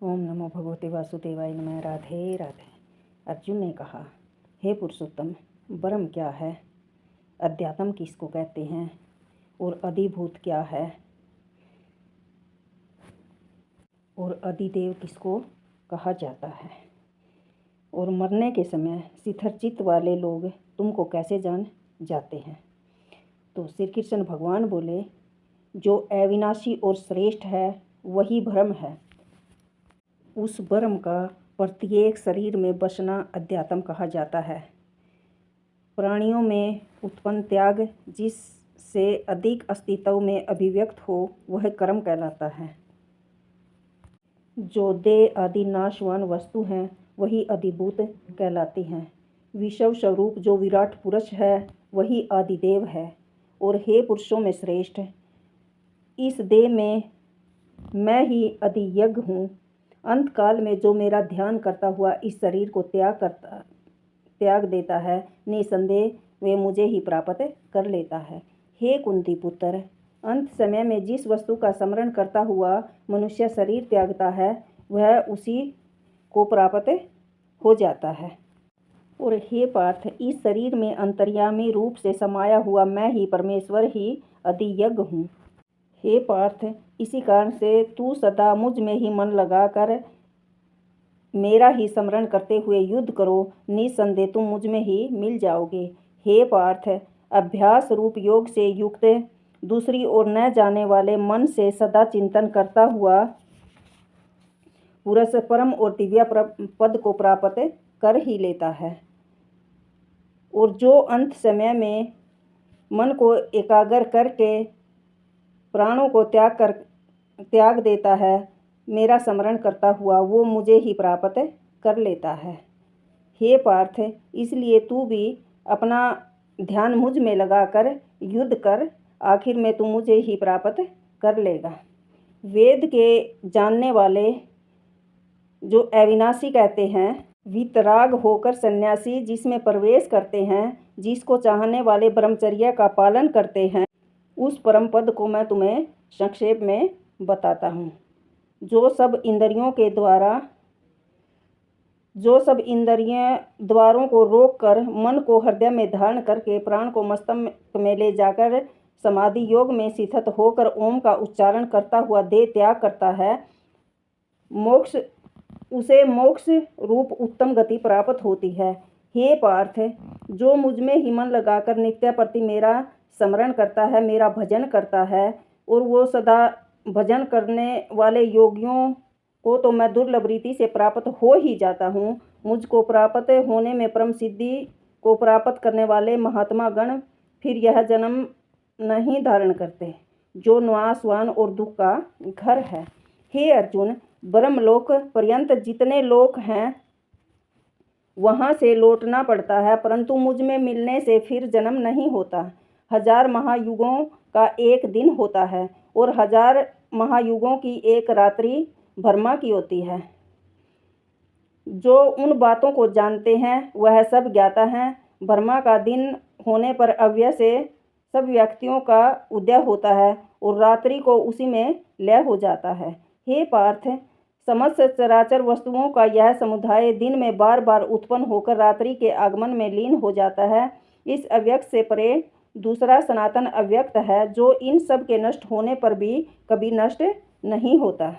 ओम नमो भगवते वासुदेवाय नमः। राधे राधे। अर्जुन ने कहा, हे पुरुषोत्तम, ब्रह्म क्या है, अध्यात्म किसको कहते हैं और अधिभूत क्या है और अधिदेव किसको कहा जाता है, और मरने के समय शिथिर वाले लोग तुमको कैसे जान जाते हैं। तो श्री कृष्ण भगवान बोले, जो अविनाशी और श्रेष्ठ है वही ब्रह्म है। उस ब्रह्म का प्रत्येक शरीर में बसना अध्यात्म कहा जाता है। प्राणियों में उत्पन्न त्याग जिससे अधिक अस्तित्व में अभिव्यक्त हो वह कर्म कहलाता है। जो देह आदि नाशवान वस्तु हैं वही अधिभूत कहलाती हैं। विश्व स्वरूप जो विराट पुरुष है वही आदिदेव है। और हे पुरुषों में श्रेष्ठ, इस देह में मैं ही अधियज्ञ हूँ। अंत काल में जो मेरा ध्यान करता हुआ इस शरीर को त्याग देता है, निसंदेह वे मुझे ही प्राप्त कर लेता है। हे कुंती पुत्र, अंत समय में जिस वस्तु का स्मरण करता हुआ मनुष्य शरीर त्यागता है वह उसी को प्राप्त हो जाता है। और हे पार्थ, इस शरीर में अंतर्यामी रूप से समाया हुआ मैं ही परमेश्वर ही अधियज्ञ हूँ। हे पार्थ, इसी कारण से तू सदा मुझ में ही मन लगाकर मेरा ही स्मरण करते हुए युद्ध करो, निसंदेह तुम मुझ में ही मिल जाओगे। हे पार्थ, अभ्यास रूप योग से युक्त दूसरी ओर न जाने वाले मन से सदा चिंतन करता हुआ पुरुष परम और दिव्य पद को प्राप्त कर ही लेता है। और जो अंत समय में मन को एकाग्र करके प्राणों को त्याग देता है, मेरा स्मरण करता हुआ वो मुझे ही प्राप्त कर लेता है। हे पार्थ, इसलिए तू भी अपना ध्यान मुझ में लगाकर युद्ध कर, आखिर में तू मुझे ही प्राप्त कर लेगा। वेद के जानने वाले जो अविनाशी कहते हैं, वितराग होकर सन्यासी जिसमें प्रवेश करते हैं, जिसको चाहने वाले ब्रह्मचर्य का पालन करते हैं, उस परम पद को मैं तुम्हें संक्षेप में बताता हूँ। जो सब इंद्रिय द्वारों को रोककर मन को हृदय में धारण करके प्राण को मस्तक में ले जाकर समाधि योग में स्थित होकर ओम का उच्चारण करता हुआ देह त्याग करता है, उसे मोक्ष रूप उत्तम गति प्राप्त होती है। हे पार्थ, जो मुझ में ही मन लगाकर नित्य प्रति मेरा स्मरण करता है, मेरा भजन करता है, और वो सदा भजन करने वाले योगियों को तो मैं दुर्लभ रीति से प्राप्त हो ही जाता हूँ। मुझको प्राप्त होने में परम सिद्धि को प्राप्त करने वाले महात्मा गण फिर यह जन्म नहीं धारण करते, जो नाशवान और दुख का घर है। हे अर्जुन, ब्रह्मलोक पर्यंत जितने लोक हैं वहाँ से लौटना पड़ता है, परंतु मुझ में मिलने से फिर जन्म नहीं होता। 1000 महायुगों का एक दिन होता है और 1000 महायुगों की एक रात्रि ब्रह्मा की होती है। जो उन बातों को जानते हैं वह सब ज्ञाता हैं। ब्रह्मा का दिन होने पर अव्यय से सब व्यक्तियों का उदय होता है और रात्रि को उसी में लय हो जाता है। हे पार्थ, समस्त चराचर वस्तुओं का यह समुदाय दिन में बार बार उत्पन्न होकर रात्रि के आगमन में लीन हो जाता है। इस अव्यक्त से परे दूसरा सनातन अव्यक्त है, जो इन सब के नष्ट होने पर भी कभी नष्ट नहीं होता।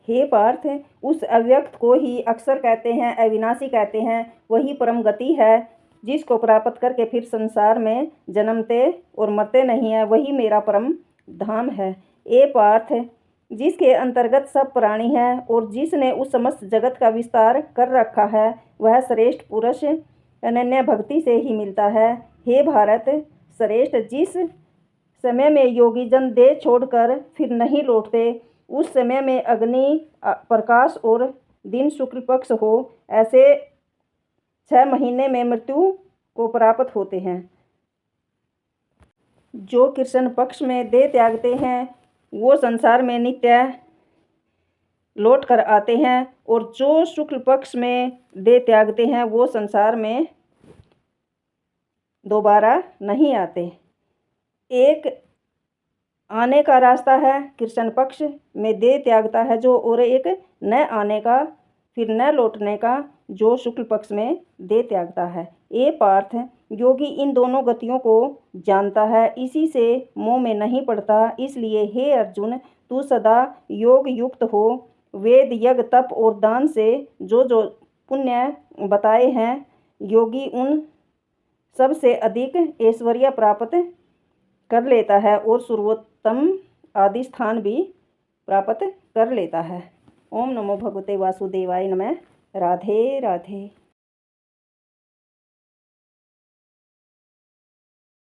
हे पार्थ, उस अव्यक्त को ही अक्षर कहते हैं, अविनाशी कहते हैं। वही परम गति है जिसको प्राप्त करके फिर संसार में जन्मते और मरते नहीं है, वही मेरा परम धाम है। ए पार्थ, जिसके अंतर्गत सब प्राणी हैं और जिसने उस समस्त जगत का विस्तार कर रखा है, वह श्रेष्ठ पुरुष अनन्य भक्ति से ही मिलता है। हे भारत श्रेष्ठ, जिस समय में योगी जन देह छोड़कर फिर नहीं लौटते, उस समय में अग्नि प्रकाश और दिन शुक्ल पक्ष हो, ऐसे 6 महीने में मृत्यु को प्राप्त होते हैं। जो कृष्ण पक्ष में देह त्यागते हैं वो संसार में नित्य लौट कर आते हैं, और जो शुक्ल पक्ष में देह त्यागते हैं वो संसार में दोबारा नहीं आते। एक आने का रास्ता है कृष्ण पक्ष में देह त्यागता है जो, और एक न आने का फिर न लौटने का जो शुक्ल पक्ष में देह त्यागता है। ये पार्थ, योगी इन दोनों गतियों को जानता है, इसी से मोह में नहीं पड़ता। इसलिए हे अर्जुन, तू सदा योग युक्त हो। वेद यज्ञ तप और दान से जो जो पुण्य बताए हैं, योगी उन सबसे अधिक ऐश्वर्य प्राप्त कर लेता है और सर्वोत्तम आदि स्थान भी प्राप्त कर लेता है। ओम नमो भगवते वासुदेवाय नमः। राधे राधे।